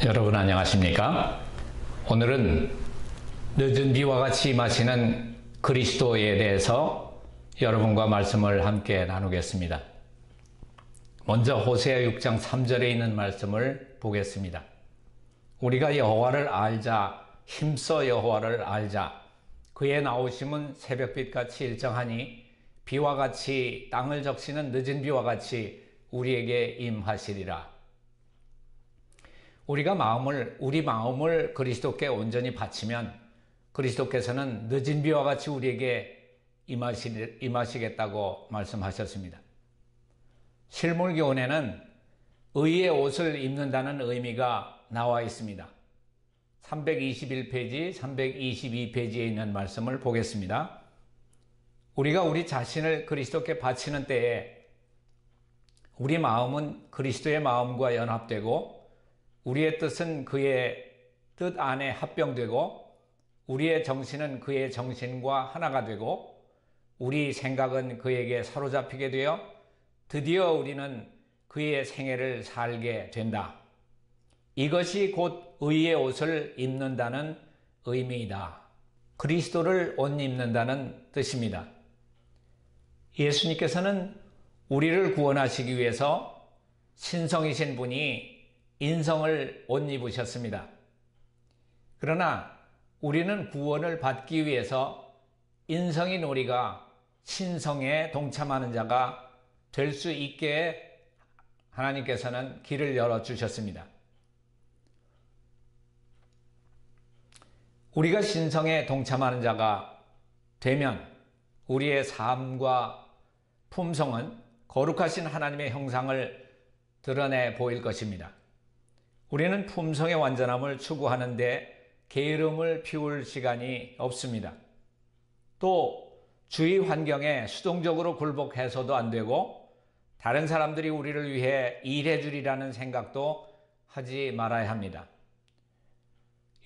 여러분 안녕하십니까? 오늘은 늦은 비와 같이 임하시는 그리스도에 대해서 여러분과 말씀을 함께 나누겠습니다. 먼저 호세아 6장 3절에 있는 말씀을 보겠습니다. 우리가 여호와를 알자, 힘써 여호와를 알자. 그의 나오심은 새벽빛같이 일정하니 비와 같이 땅을 적시는 늦은 비와 같이 우리에게 임하시리라. 우리 마음을 그리스도께 온전히 바치면 그리스도께서는 늦은 비와 같이 우리에게 임하시겠다고 말씀하셨습니다. 실물교훈에는 의의 옷을 입는다는 의미가 나와 있습니다. 321페이지, 322페이지에 있는 말씀을 보겠습니다. 우리가 우리 자신을 그리스도께 바치는 때에 우리 마음은 그리스도의 마음과 연합되고 우리의 뜻은 그의 뜻 안에 합병되고 우리의 정신은 그의 정신과 하나가 되고 우리 생각은 그에게 사로잡히게 되어 드디어 우리는 그의 생애를 살게 된다. 이것이 곧 의의 옷을 입는다는 의미이다. 그리스도를 옷 입는다는 뜻입니다. 예수님께서는 우리를 구원하시기 위해서 신성이신 분이 인성을 옷 입으셨습니다. 그러나 우리는 구원을 받기 위해서 인성인 우리가 신성에 동참하는 자가 될 수 있게 하나님께서는 길을 열어주셨습니다. 우리가 신성에 동참하는 자가 되면 우리의 삶과 품성은 거룩하신 하나님의 형상을 드러내 보일 것입니다. 우리는 품성의 완전함을 추구하는데 게으름을 피울 시간이 없습니다. 또 주위 환경에 수동적으로 굴복해서도 안 되고 다른 사람들이 우리를 위해 일해 주리라는 생각도 하지 말아야 합니다.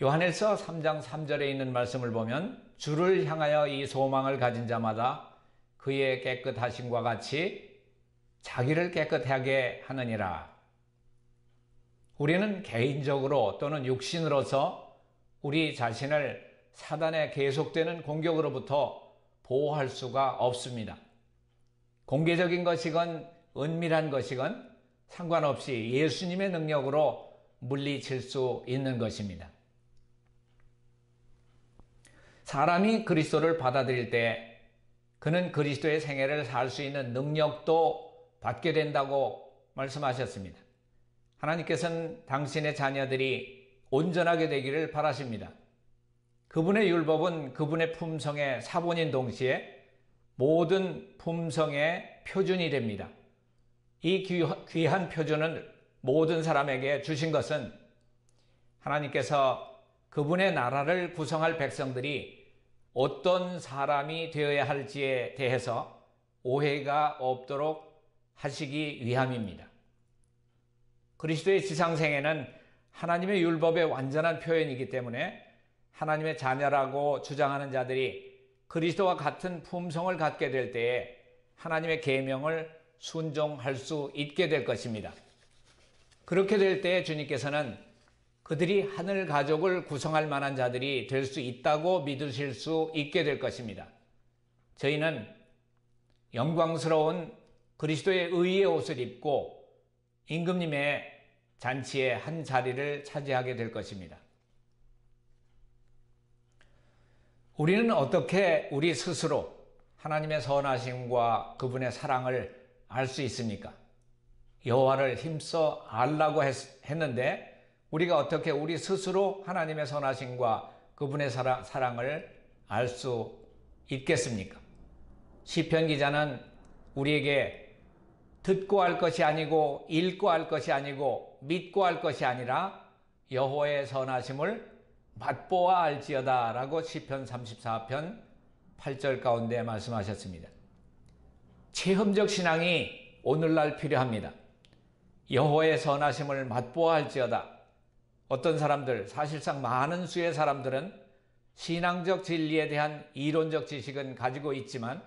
요한일서 3장 3절에 있는 말씀을 보면 주를 향하여 이 소망을 가진 자마다 그의 깨끗하심과 같이 자기를 깨끗하게 하느니라. 우리는 개인적으로 또는 육신으로서 우리 자신을 사단의 계속되는 공격으로부터 보호할 수가 없습니다. 공개적인 것이건 은밀한 것이건 상관없이 예수님의 능력으로 물리칠 수 있는 것입니다. 사람이 그리스도를 받아들일 때 그는 그리스도의 생애를 살 수 있는 능력도 받게 된다고 말씀하셨습니다. 하나님께서는 당신의 자녀들이 온전하게 되기를 바라십니다. 그분의 율법은 그분의 품성의 사본인 동시에 모든 품성의 표준이 됩니다. 이 귀한 표준을 모든 사람에게 주신 것은 하나님께서 그분의 나라를 구성할 백성들이 어떤 사람이 되어야 할지에 대해서 오해가 없도록 하시기 위함입니다. 그리스도의 지상생애는 하나님의 율법의 완전한 표현이기 때문에 하나님의 자녀라고 주장하는 자들이 그리스도와 같은 품성을 갖게 될 때에 하나님의 계명을 순종할 수 있게 될 것입니다. 그렇게 될 때에 주님께서는 그들이 하늘 가족을 구성할 만한 자들이 될 수 있다고 믿으실 수 있게 될 것입니다. 저희는 영광스러운 그리스도의 의의 옷을 입고 임금님의 잔치의 한 자리를 차지하게 될 것입니다. 우리는 어떻게 우리 스스로 하나님의 선하심과 그분의 사랑을 알 수 있습니까? 여호와를 힘써 알라고 했는데 우리가 어떻게 우리 스스로 하나님의 선하심과 그분의 사랑을 알 수 있겠습니까? 시편 기자는 우리에게 듣고 알 것이 아니고 읽고 알 것이 아니고 믿고 알 것이 아니라 여호와의 선하심을 맛보아 알지어다 라고 시편 34편 8절 가운데 말씀하셨습니다. 체험적 신앙이 오늘날 필요합니다. 여호와의 선하심을 맛보아 알지어다. 어떤 사람들, 사실상 많은 수의 사람들은 신앙적 진리에 대한 이론적 지식은 가지고 있지만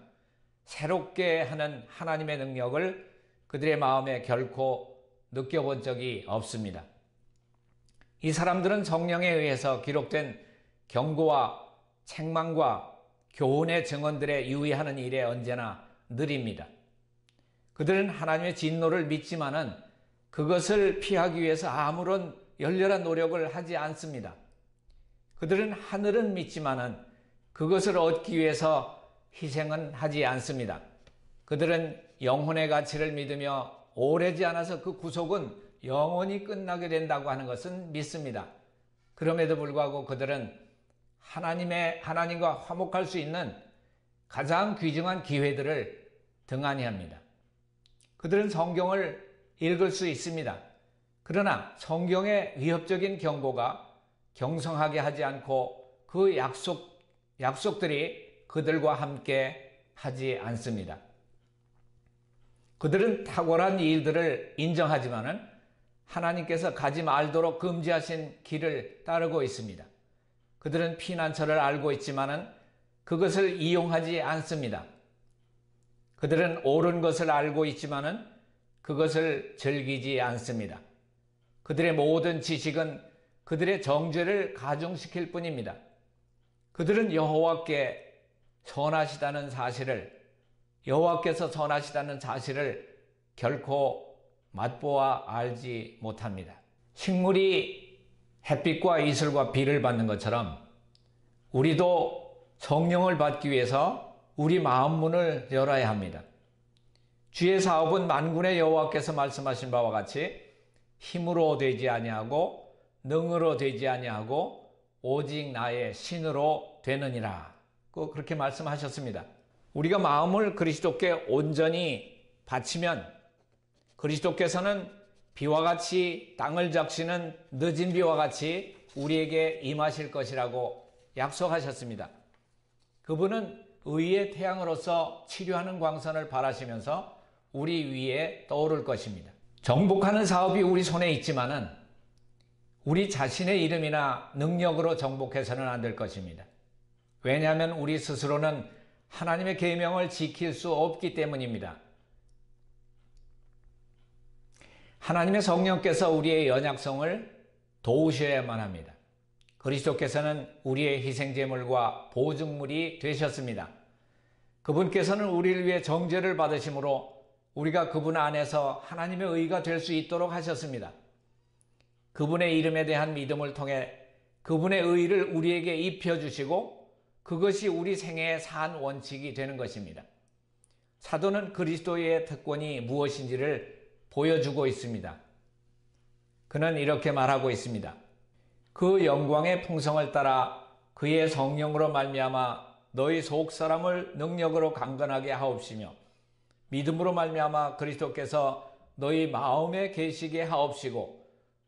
새롭게 하는 하나님의 능력을 그들의 마음에 결코 느껴본 적이 없습니다. 이 사람들은 성령에 의해서 기록된 경고와 책망과 교훈의 증언들에 유의하는 일에 언제나 느립니다. 그들은 하나님의 진노를 믿지만은 그것을 피하기 위해서 아무런 열렬한 노력을 하지 않습니다. 그들은 하늘은 믿지만은 그것을 얻기 위해서 희생은 하지 않습니다. 그들은 영혼의 가치를 믿으며 오래지 않아서 그 구속은 영원히 끝나게 된다고 하는 것은 믿습니다. 그럼에도 불구하고 그들은 하나님과 화목할 수 있는 가장 귀중한 기회들을 등한히 합니다. 그들은 성경을 읽을 수 있습니다. 그러나 성경의 위협적인 경고가 경성하게 하지 않고 그 약속들이 그들과 함께 하지 않습니다. 그들은 탁월한 일들을 인정하지만은 하나님께서 가지 말도록 금지하신 길을 따르고 있습니다. 그들은 피난처를 알고 있지만은 그것을 이용하지 않습니다. 그들은 옳은 것을 알고 있지만은 그것을 즐기지 않습니다. 그들의 모든 지식은 그들의 정죄를 가중시킬 뿐입니다. 그들은 여호와께서 선하시다는 사실을 결코 맛보아 알지 못합니다. 식물이 햇빛과 이슬과 비를 받는 것처럼 우리도 성령을 받기 위해서 우리 마음 문을 열어야 합니다. 주의 사업은 만군의 여호와께서 말씀하신 바와 같이 힘으로 되지 아니하고 능으로 되지 아니하고 오직 나의 신으로 되느니라. 그렇게 말씀하셨습니다. 우리가 마음을 그리스도께 온전히 바치면 그리스도께서는 비와 같이 땅을 적시는 늦은 비와 같이 우리에게 임하실 것이라고 약속하셨습니다. 그분은 의의 태양으로서 치료하는 광선을 발하시면서 우리 위에 떠오를 것입니다. 정복하는 사업이 우리 손에 있지만은 우리 자신의 이름이나 능력으로 정복해서는 안 될 것입니다. 왜냐하면 우리 스스로는 하나님의 계명을 지킬 수 없기 때문입니다. 하나님의 성령께서 우리의 연약성을 도우셔야만 합니다. 그리스도께서는 우리의 희생제물과 보증물이 되셨습니다. 그분께서는 우리를 위해 정죄를 받으심으로 우리가 그분 안에서 하나님의 의가 될 수 있도록 하셨습니다. 그분의 이름에 대한 믿음을 통해 그분의 의를 우리에게 입혀주시고 그것이 우리 생애의 산 원칙이 되는 것입니다. 사도는 그리스도의 특권이 무엇인지를 보여주고 있습니다. 그는 이렇게 말하고 있습니다. 그 영광의 풍성을 따라 그의 성령으로 말미암아 너희 속사람을 능력으로 강건하게 하옵시며 믿음으로 말미암아 그리스도께서 너희 마음에 계시게 하옵시고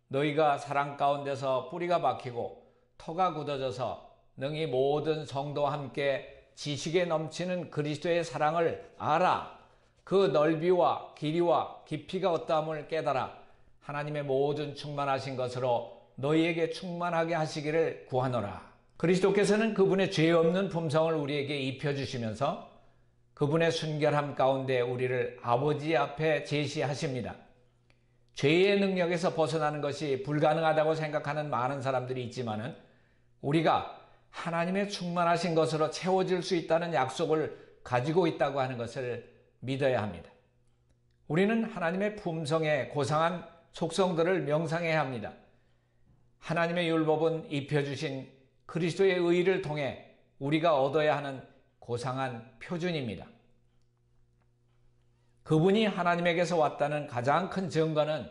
너희가 사랑 가운데서 뿌리가 박히고 터가 굳어져서 능히 모든 성도와 함께 지식에 넘치는 그리스도의 사랑을 알아 그 넓이와 길이와 깊이가 어떠함을 깨달아 하나님의 모든 충만하신 것으로 너희에게 충만하게 하시기를 구하노라. 그리스도께서는 그분의 죄 없는 품성을 우리에게 입혀주시면서 그분의 순결함 가운데 우리를 아버지 앞에 제시하십니다. 죄의 능력에서 벗어나는 것이 불가능하다고 생각하는 많은 사람들이 있지만은 우리가 하나님의 충만하신 것으로 채워질 수 있다는 약속을 가지고 있다고 하는 것을 믿어야 합니다. 우리는 하나님의 품성에 고상한 속성들을 명상해야 합니다. 하나님의 율법은 입혀주신 그리스도의 의를 통해 우리가 얻어야 하는 고상한 표준입니다. 그분이 하나님에게서 왔다는 가장 큰 증거는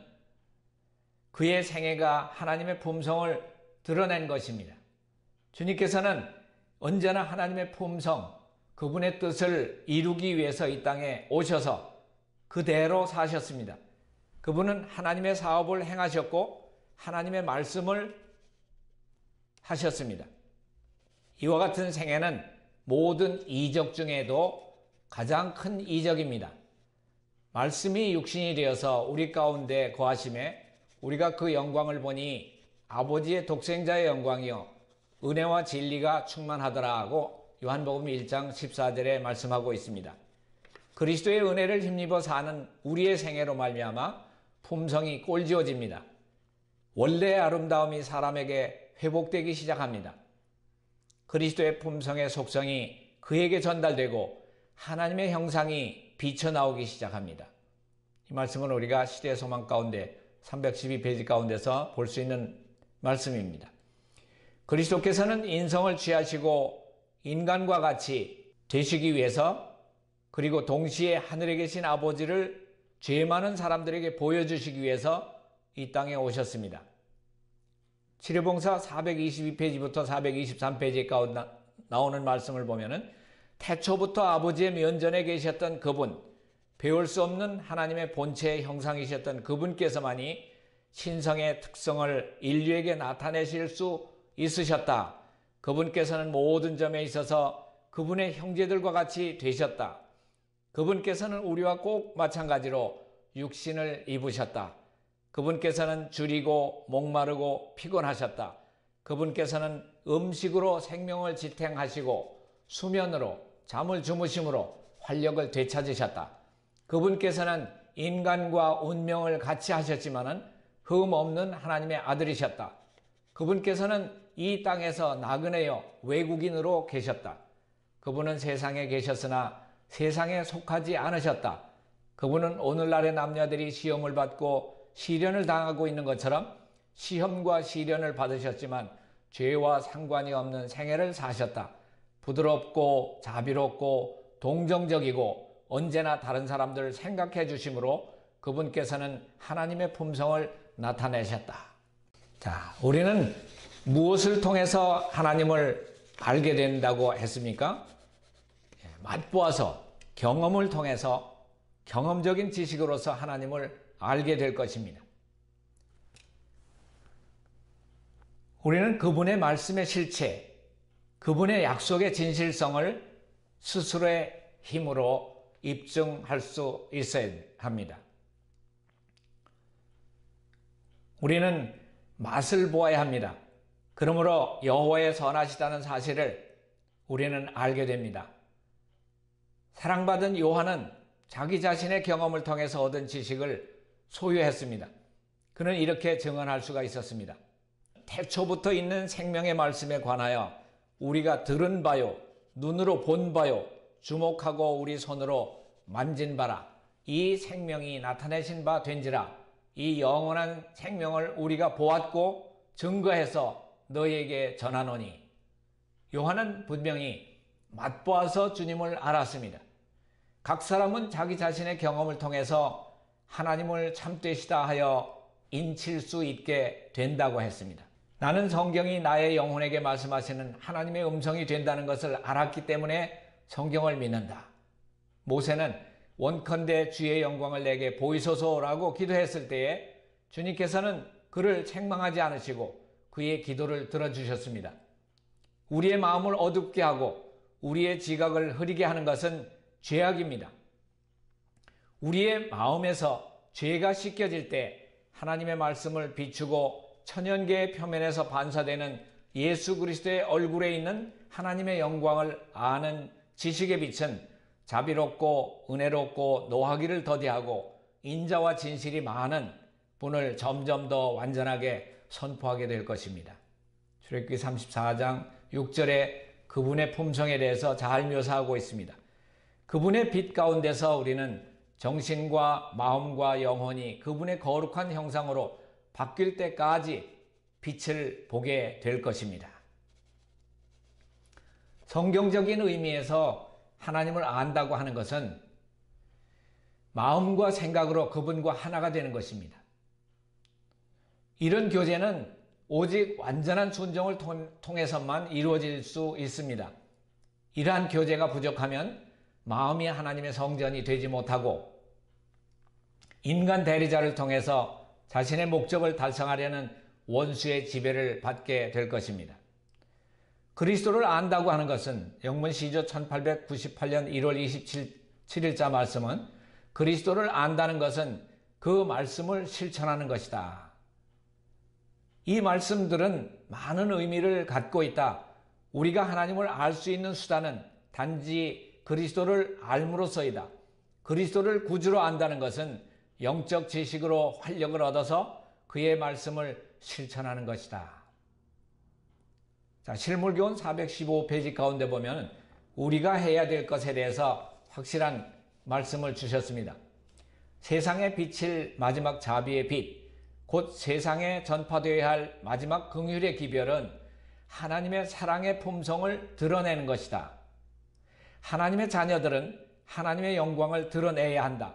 그의 생애가 하나님의 품성을 드러낸 것입니다. 주님께서는 언제나 하나님의 품성, 그분의 뜻을 이루기 위해서 이 땅에 오셔서 그대로 사셨습니다. 그분은 하나님의 사업을 행하셨고 하나님의 말씀을 하셨습니다. 이와 같은 생애는 모든 이적 중에도 가장 큰 이적입니다. 말씀이 육신이 되어서 우리 가운데 거하심에 우리가 그 영광을 보니 아버지의 독생자의 영광이요 은혜와 진리가 충만하더라 하고 요한복음 1장 14절에 말씀하고 있습니다. 그리스도의 은혜를 힘입어 사는 우리의 생애로 말미암아 품성이 꼴지어집니다. 원래의 아름다움이 사람에게 회복되기 시작합니다. 그리스도의 품성의 속성이 그에게 전달되고 하나님의 형상이 비쳐나오기 시작합니다. 이 말씀은 우리가 시대의 소망 가운데 312페이지 가운데서 볼 수 있는 말씀입니다. 그리스도께서는 인성을 취하시고 인간과 같이 되시기 위해서, 그리고 동시에 하늘에 계신 아버지를 죄 많은 사람들에게 보여주시기 위해서 이 땅에 오셨습니다. 치료봉사 422페이지부터 423페이지 가운데 나오는 말씀을 보면은 태초부터 아버지의 면전에 계셨던 그분, 배울 수 없는 하나님의 본체의 형상이셨던 그분께서만이 신성의 특성을 인류에게 나타내실 수 있으셨다. 그분께서는 모든 점에 있어서 그분의 형제들과 같이 되셨다. 그분께서는 우리와 꼭 마찬가지로 육신을 입으셨다. 그분께서는 줄이고 목마르고 피곤하셨다. 그분께서는 음식으로 생명을 지탱하시고 수면으로 잠을 주무심으로 활력을 되찾으셨다. 그분께서는 인간과 운명을 같이 하셨지만은 흠 없는 하나님의 아들이셨다. 그분께서는 이 땅에서 나그네여 외국인으로 계셨다. 그분은 세상에 계셨으나 세상에 속하지 않으셨다. 그분은 오늘날의 남녀들이 시험을 받고 시련을 당하고 있는 것처럼 시험과 시련을 받으셨지만 죄와 상관이 없는 생애를 사셨다. 부드럽고 자비롭고 동정적이고 언제나 다른 사람들을 생각해 주심으로 그분께서는 하나님의 품성을 나타내셨다. 자, 우리는 무엇을 통해서 하나님을 알게 된다고 했습니까? 맛보아서, 경험을 통해서, 경험적인 지식으로서 하나님을 알게 될 것입니다. 우리는 그분의 말씀의 실체, 그분의 약속의 진실성을 스스로의 힘으로 입증할 수 있어야 합니다. 우리는 맛을 보아야 합니다. 그러므로 여호와의 선하시다는 사실을 우리는 알게 됩니다. 사랑받은 요한은 자기 자신의 경험을 통해서 얻은 지식을 소유했습니다. 그는 이렇게 증언할 수가 있었습니다. 태초부터 있는 생명의 말씀에 관하여 우리가 들은 바요, 눈으로 본 바요, 주목하고 우리 손으로 만진 바라. 이 생명이 나타내신 바 된지라. 이 영원한 생명을 우리가 보았고 증거해서 너희에게 전하노니. 요한은 분명히 맛보아서 주님을 알았습니다. 각 사람은 자기 자신의 경험을 통해서 하나님을 참되시다 하여 인칠 수 있게 된다고 했습니다. 나는 성경이 나의 영혼에게 말씀하시는 하나님의 음성이 된다는 것을 알았기 때문에 성경을 믿는다. 모세는 원컨대 주의 영광을 내게 보이소서라고 기도했을 때에 주님께서는 그를 책망하지 않으시고 그의 기도를 들어주셨습니다. 우리의 마음을 어둡게 하고 우리의 지각을 흐리게 하는 것은 죄악입니다. 우리의 마음에서 죄가 씻겨질 때 하나님의 말씀을 비추고 천연계의 표면에서 반사되는 예수 그리스도의 얼굴에 있는 하나님의 영광을 아는 지식의 빛은 자비롭고 은혜롭고 노하기를 더디하고 인자와 진실이 많은 분을 점점 더 완전하게 선포하게 될 것입니다. 출애굽기 34장 6절에 그분의 품성에 대해서 잘 묘사하고 있습니다. 그분의 빛 가운데서 우리는 정신과 마음과 영혼이 그분의 거룩한 형상으로 바뀔 때까지 빛을 보게 될 것입니다. 성경적인 의미에서 하나님을 안다고 하는 것은 마음과 생각으로 그분과 하나가 되는 것입니다. 이런 교제는 오직 완전한 순종을 통해서만 이루어질 수 있습니다. 이러한 교제가 부족하면 마음이 하나님의 성전이 되지 못하고 인간 대리자를 통해서 자신의 목적을 달성하려는 원수의 지배를 받게 될 것입니다. 그리스도를 안다고 하는 것은 영문 시조 1898년 1월 27일자 말씀은 그리스도를 안다는 것은 그 말씀을 실천하는 것이다. 이 말씀들은 많은 의미를 갖고 있다. 우리가 하나님을 알 수 있는 수단은 단지 그리스도를 알므로써이다. 그리스도를 구주로 안다는 것은 영적 지식으로 활력을 얻어서 그의 말씀을 실천하는 것이다. 자, 실물교훈 415페이지 가운데 보면 우리가 해야 될 것에 대해서 확실한 말씀을 주셨습니다. 세상에 비칠 마지막 자비의 빛, 곧 세상에 전파되어야 할 마지막 긍휼의 기별은 하나님의 사랑의 품성을 드러내는 것이다. 하나님의 자녀들은 하나님의 영광을 드러내야 한다.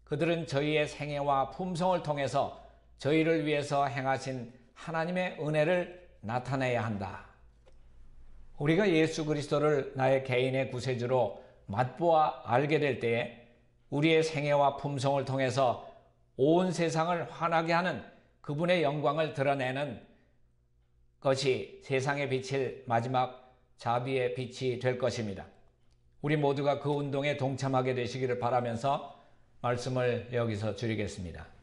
그들은 저희의 생애와 품성을 통해서 저희를 위해서 행하신 하나님의 은혜를 나타내야 한다. 우리가 예수 그리스도를 나의 개인의 구세주로 맛보아 알게 될 때에 우리의 생애와 품성을 통해서 온 세상을 환하게 하는 그분의 영광을 드러내는 것이 세상에 비칠 마지막 자비의 빛이 될 것입니다. 우리 모두가 그 운동에 동참하게 되시기를 바라면서 말씀을 여기서 줄이겠습니다.